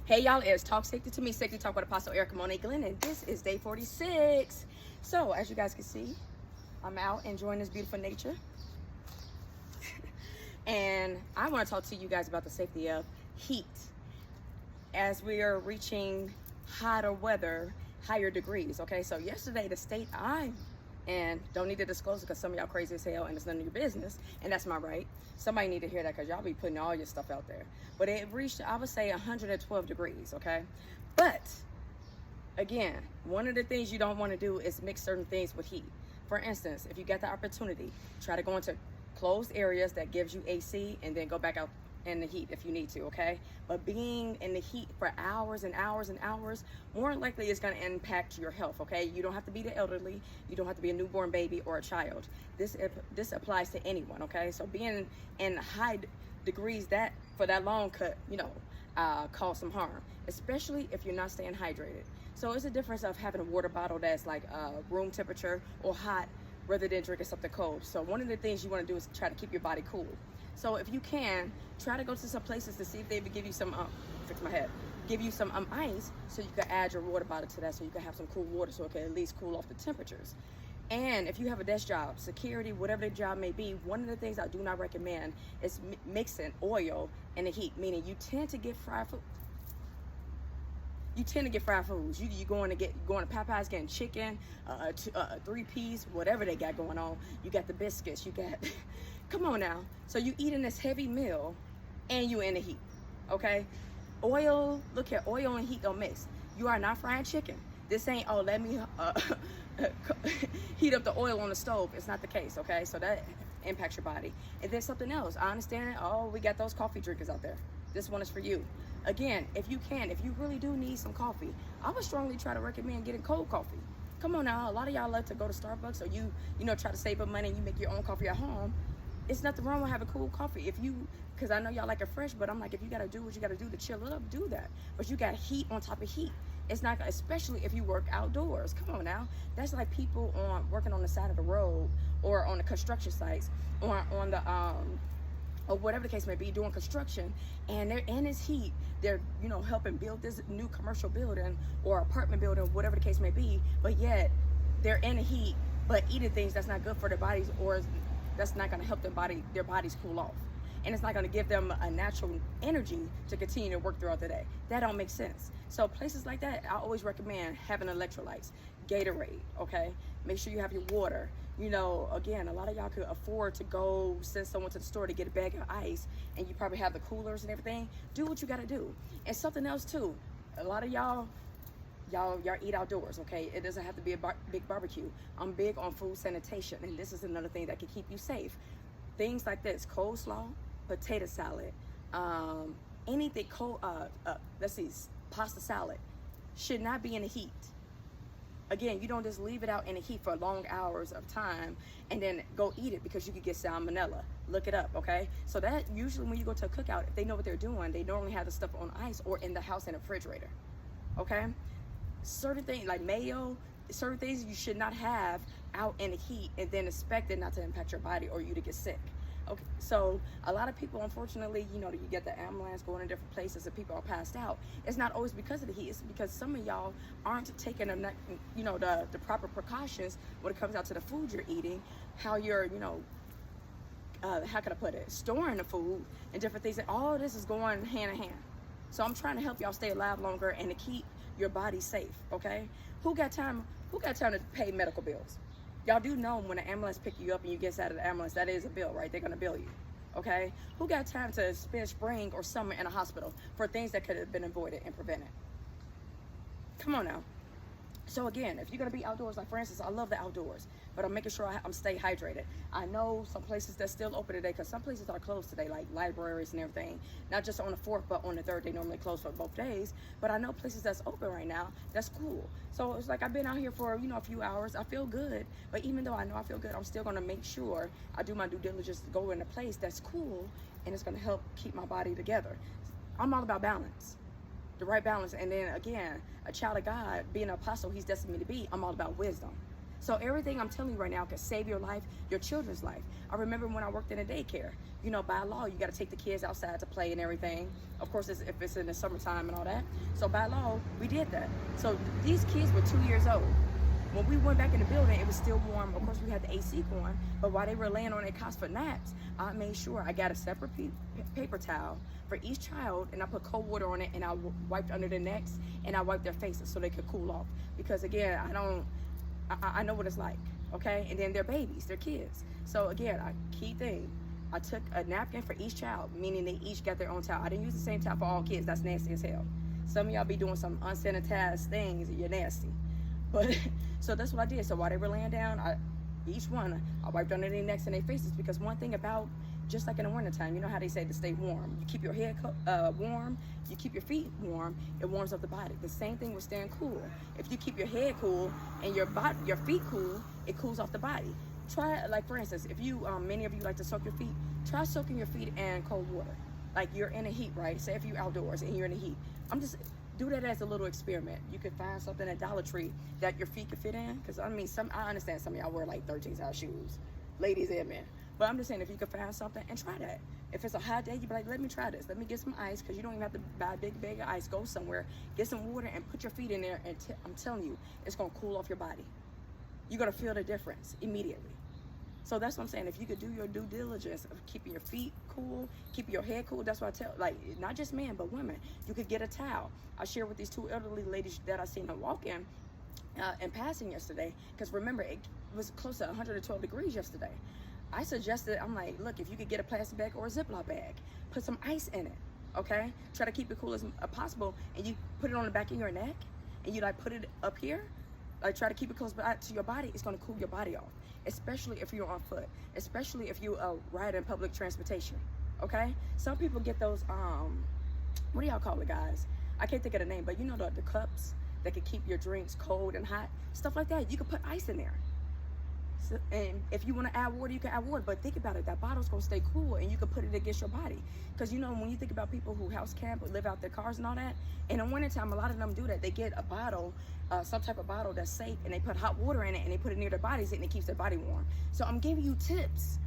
Hey y'all, it's Talk Safety to Me, Safety Talk with Apostle Erica Monet Glenn, and this is day 46. So, as you guys can see, I'm out enjoying this beautiful nature. And I want to talk to you guys about the safety of heat. As we are reaching hotter weather, higher degrees, okay? So yesterday, the state I'm in, don't need to disclose it because some of y'all crazy as hell and it's none of your business, and that's my right. Somebody need to hear that because y'all be putting all your stuff out there. But it reached, I would say, 112 degrees, okay? But again, one of the things you don't want to do is mix certain things with heat. For instance, if you get the opportunity, try to go into closed areas that gives you AC and then go back out in the heat if you need to, okay? But being in the heat for hours and hours and hours, more than likely is going to impact your health, okay? You don't have to be the elderly, you don't have to be a newborn baby or a child. This applies to anyone, okay? So being in high degrees that for that long could, cause some harm, especially if you're not staying hydrated. So it's a difference of having a water bottle that's like room temperature or hot rather than drinking something cold. So one of the things you want to do is try to keep your body cool. So if you can, try to go to some places to see if they would give you some, give you some ice so you can add your water bottle to that so you can have some cool water so it can at least cool off the temperatures. And if you have a desk job, security, whatever the job may be, one of the things I do not recommend is mixing oil in the heat, meaning you tend to get fried food. You tend to get fried foods. You going to Popeyes getting chicken, 3-piece, whatever they got going on. You got the biscuits. You got, come on now. So you eating this heavy meal, and you in the heat, okay? Oil, look here, oil and heat don't mix. You are not frying chicken. This ain't, oh, let me heat up the oil on the stove. It's not the case, okay? So that impacts your body. And then something else. I understand. Oh, we got those coffee drinkers out there. This one is for you. Again, if you really do need some coffee, I would strongly try to recommend getting cold coffee. Come on now, a lot of y'all love to go to Starbucks or you try to save up money and you make your own coffee at home. It's nothing wrong with having cool coffee. Because I know y'all like it fresh, but I'm like, if you gotta do what you gotta do to chill it up, do that. But you got heat on top of heat. It's not, especially if you work outdoors. Come on now. That's like people working on the side of the road or on the construction sites or on the, or whatever the case may be, doing construction, and they're in this heat. They're, helping build this new commercial building or apartment building, whatever the case may be, but yet they're in the heat, but eating things that's not good for their bodies or that's not gonna help their bodies cool off. And it's not gonna give them a natural energy to continue to work throughout the day. That don't make sense. So places like that, I always recommend having electrolytes, Gatorade, okay? Make sure you have your water. Again, a lot of y'all could afford to go send someone to the store to get a bag of ice, and you probably have the coolers and everything. Do what you gotta do. And something else too, a lot of y'all eat outdoors, okay? It doesn't have to be a big barbecue. I'm big on food sanitation, and this is another thing that can keep you safe. Things like this, coleslaw, potato salad, anything cold, pasta salad, should not be in the heat. Again, you don't just leave it out in the heat for long hours of time and then go eat it because you could get salmonella. Look it up, okay? So that usually when you go to a cookout, if they know what they're doing, they normally have the stuff on ice or in the house in a refrigerator, okay? Certain things like mayo, certain things you should not have out in the heat and then expect it not to impact your body or you to get sick. Okay, so a lot of people, unfortunately, you get the ambulance going in different places and people are passed out. It's not always because of the heat. It's because some of y'all aren't taking the proper precautions when it comes out to the food you're eating, how you're, how can I put it, storing the food and different things. And all this is going hand in hand. So I'm trying to help y'all stay alive longer and to keep your body safe, okay? Who got time to pay medical bills? Y'all do know when an ambulance pick you up and you get out of the ambulance, that is a bill, right? They're gonna bill you, okay? Who got time to spend spring or summer in a hospital for things that could have been avoided and prevented? Come on now. So again, if you're gonna be outdoors, like for instance, I love the outdoors, but I'm making sure I'm stay hydrated. I know some places that's still open today because some places are closed today, like libraries and everything. Not just on the 4th, but on the 3rd, they normally close for both days. But I know places that's open right now, that's cool. So it's like I've been out here for, a few hours. I feel good, but even though I know I feel good, I'm still gonna make sure I do my due diligence to go in a place that's cool and it's gonna help keep my body together. I'm all about balance. The right balance. And then again, a child of God, being an apostle he's destined me to be, I'm all about wisdom. So everything I'm telling you right now can save your life, your children's life. I remember when I worked in a daycare, you know, by law, you got to take the kids outside to play and everything. Of course, if it's in the summertime and all that. So by law, we did that. So these kids were 2 years old. When we went back in the building, it was still warm. Of course, we had the AC going, but while they were laying on their cots for naps, I made sure I got a separate paper towel for each child, and I put cold water on it, and I wiped under their necks, and I wiped their faces so they could cool off. Because again, I know what it's like, okay? And then they're babies, they're kids. So again, key thing, I took a napkin for each child, meaning they each got their own towel. I didn't use the same towel for all kids. That's nasty as hell. Some of y'all be doing some unsanitized things, and you're nasty. But so that's what I did. So while they were laying down, each one, I wiped under their necks and their faces, because one thing about, just like in the wintertime, you know how they say to stay warm. You keep your head warm, you keep your feet warm, it warms up the body. The same thing with staying cool. If you keep your head cool and your feet cool, it cools off the body. Try, like for instance, if you, many of you like to soak your feet, try soaking your feet in cold water. Like you're in the heat, right? Say if you're outdoors and you're in the heat. Do that as a little experiment. You could find something at Dollar Tree that your feet could fit in. Because I mean, I understand some of y'all wear like 13 size shoes, ladies and men. But I'm just saying, if you could find something and try that. If it's a hot day, you be like, let me try this. Let me get some ice, because you don't even have to buy a big bag of ice. Go somewhere, get some water, and put your feet in there. And I'm telling you, it's gonna cool off your body. You're gonna feel the difference immediately. So that's what I'm saying. If you could do your due diligence of keeping your feet cool, keeping your head cool, that's what I tell, like, not just men, but women. You could get a towel. I shared with these two elderly ladies that I seen them walk in passing yesterday, because remember, it was close to 112 degrees yesterday. I suggested, I'm like, look, if you could get a plastic bag or a Ziploc bag, put some ice in it, okay? Try to keep it cool as possible, and you put it on the back of your neck, and you like put it up here, like try to keep it close to your body. It's gonna cool your body off, especially if you're on foot, especially if you ride in public transportation, okay? Some people get those, what do y'all call it, guys? I can't think of the name, but you know the cups that can keep your drinks cold and hot, stuff like that. You can put ice in there. So, and if you want to add water, you can add water, but think about it, that bottle's gonna stay cool, and you can put it against your body. Because you know, when you think about people who house camp or live out their cars and all that, in the wintertime, a lot of them do that. They get a bottle, some type of bottle that's safe, and they put hot water in it, and they put it near their bodies, and it keeps their body warm. So I'm giving you tips,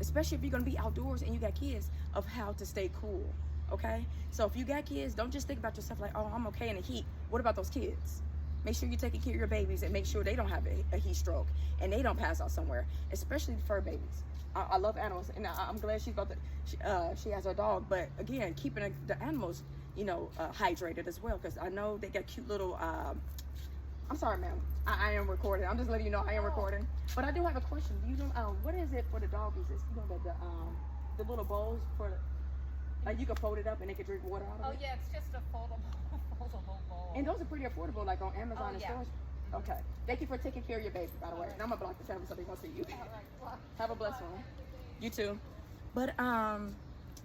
especially if you're gonna be outdoors and you got kids, of how to stay cool, okay? So if you got kids, don't just think about yourself like, oh, I'm okay in the heat. What about those kids? Make sure you're taking care of your babies, and make sure they don't have a heat stroke and they don't pass out somewhere, especially the fur babies. I love animals, and I'm glad she's about to, she has her dog, but again, keeping the animals, you know, hydrated as well, because I know they got cute little, I'm sorry, ma'am, I am recording. I'm just letting you know I am recording. But I do have a question. Do you know, what is it for the doggies? It's, you know, the little bowls for, like, you can fold it up and they can drink water out of it? Oh yeah, it's just a foldable bowl. And those are pretty affordable, like on Amazon and yeah. stores. Okay. Thank you for taking care of your baby, by the way. And I'm gonna block the camera so they won't see you. Have a blessed one. You too. But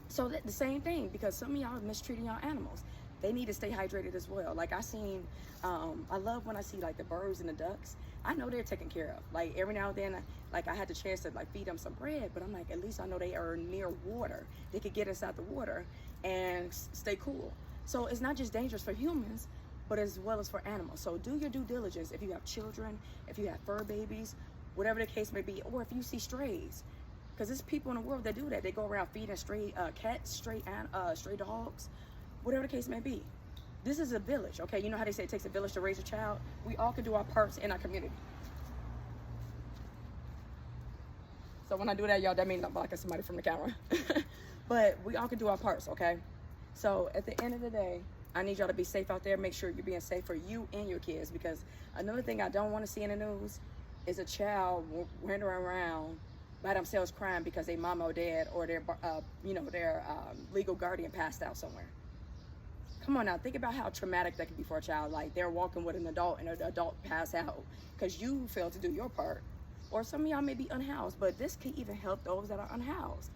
so the same thing, because some of y'all are mistreating y'all animals. They need to stay hydrated as well. Like I seen, I love when I see like the birds and the ducks. I know they're taken care of. Like every now and then, like I had the chance to like feed them some bread, but I'm like, at least I know they are near water. They could get inside the water and stay cool. So it's not just dangerous for humans, but as well as for animals. So do your due diligence if you have children, if you have fur babies, whatever the case may be, or if you see strays. Because there's people in the world that do that. They go around feeding stray cats, stray dogs, whatever the case may be. This is a village, okay? You know how they say it takes a village to raise a child? We all can do our parts in our community. So when I do that, y'all, that means I'm blocking somebody from the camera. But we all can do our parts, okay? So at the end of the day, I need y'all to be safe out there. Make sure you're being safe for you and your kids, because another thing I don't want to see in the news is a child running around by themselves crying because their mama or dad or their, their legal guardian passed out somewhere. Come on now, think about how traumatic that could be for a child. Like they're walking with an adult and an adult passed out because you failed to do your part. Or some of y'all may be unhoused, but this can even help those that are unhoused.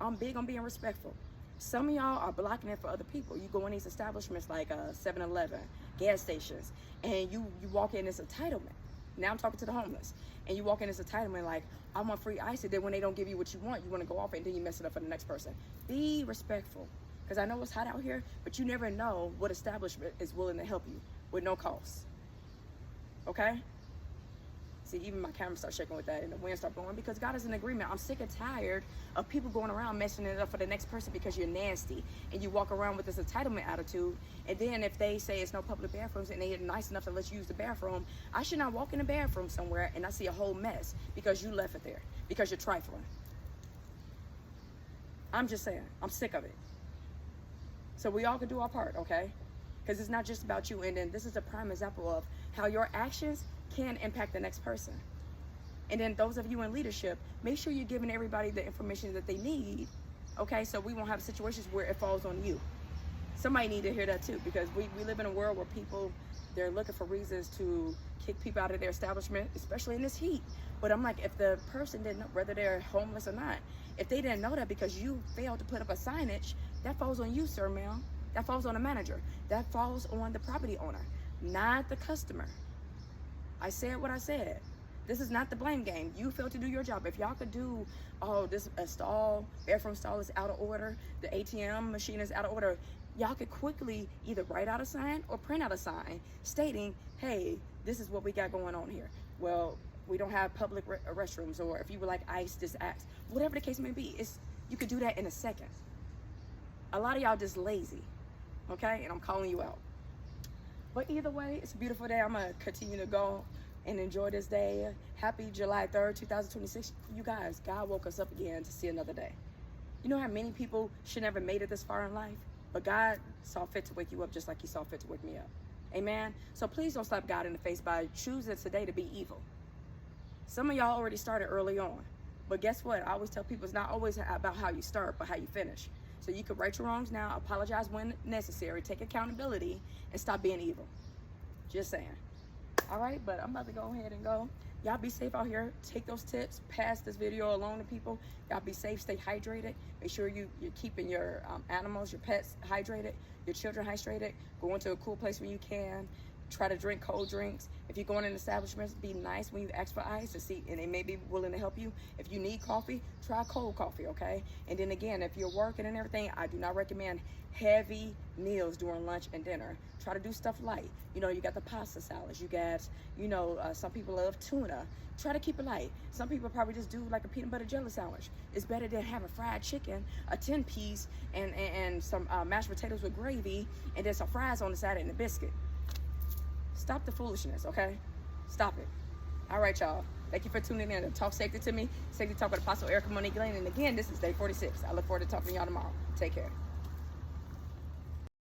I'm big on being respectful. Some of y'all are blocking it for other people. You go in these establishments like 7-Eleven, gas stations, and you walk in this entitlement. Now I'm talking to the homeless. And you walk in this entitlement like, I want free ice, and then when they don't give you what you want to go off it, and then you mess it up for the next person. Be respectful. Because I know it's hot out here, but you never know what establishment is willing to help you with no cost. Okay? See, even my camera starts shaking with that and the wind starts blowing because God is in agreement. I'm sick and tired of people going around messing it up for the next person because you're nasty and you walk around with this entitlement attitude. And then if they say it's no public bathrooms and they're nice enough to let you use the bathroom, I should not walk in the bathroom somewhere and I see a whole mess because you left it there, because you're trifling. I'm just saying, I'm sick of it. So we all can do our part, okay? Because it's not just about you. And then this is a prime example of how your actions can impact the next person. And then those of you in leadership, make sure you're giving everybody the information that they need, okay? So we won't have situations where it falls on you. Somebody need to hear that too, because we live in a world where people, they're looking for reasons to kick people out of their establishment, especially in this heat. But I'm like, if the person didn't know, whether they're homeless or not, if they didn't know that because you failed to put up a signage, that falls on you, sir, ma'am. That falls on the manager. That falls on the property owner, not the customer. I said what I said. This is not the blame game. You failed to do your job. If y'all could do, oh, this bathroom stall is out of order, the ATM machine is out of order, y'all could quickly either write out a sign or print out a sign stating, hey, this is what we got going on here. Well, we don't have public restrooms, or if you would like ice, this axe. Whatever the case may be, you could do that in a second. A lot of y'all just lazy, okay? And I'm calling you out. But either way, it's a beautiful day. I'm gonna continue to go and enjoy this day. Happy July 3rd, 2026. You guys, God woke us up again to see another day. You know how many people should never made it this far in life? But God saw fit to wake you up just like he saw fit to wake me up. Amen? So please don't slap God in the face by choosing today to be evil. Some of y'all already started early on. But guess what? I always tell people it's not always about how you start, but how you finish. So you can right your wrongs now, apologize when necessary, take accountability, and stop being evil. Just saying. All right, but I'm about to go ahead and go. Y'all be safe out here. Take those tips. Pass this video along to people. Y'all be safe. Stay hydrated. Make sure you're keeping your animals, your pets hydrated, your children hydrated. Go into a cool place when you can. Try to drink cold drinks. If you're going in establishments, be nice when you ask for ice and they may be willing to help you. If you need coffee, try cold coffee, okay? And then again, if you're working and everything, I do not recommend heavy meals during lunch and dinner. Try to do stuff light. You know, you got the pasta salads. You got, some people love tuna. Try to keep it light. Some people probably just do like a peanut butter jelly sandwich. It's better than having fried chicken, a 10-piece, and some mashed potatoes with gravy, and then some fries on the side and a biscuit. Stop the foolishness, okay? Stop it. All right, y'all. Thank you for tuning in to Talk Safety to Me. Safety Talk with Apostle Erica Monique Lane. And again, this is day 46. I look forward to talking to y'all tomorrow. Take care.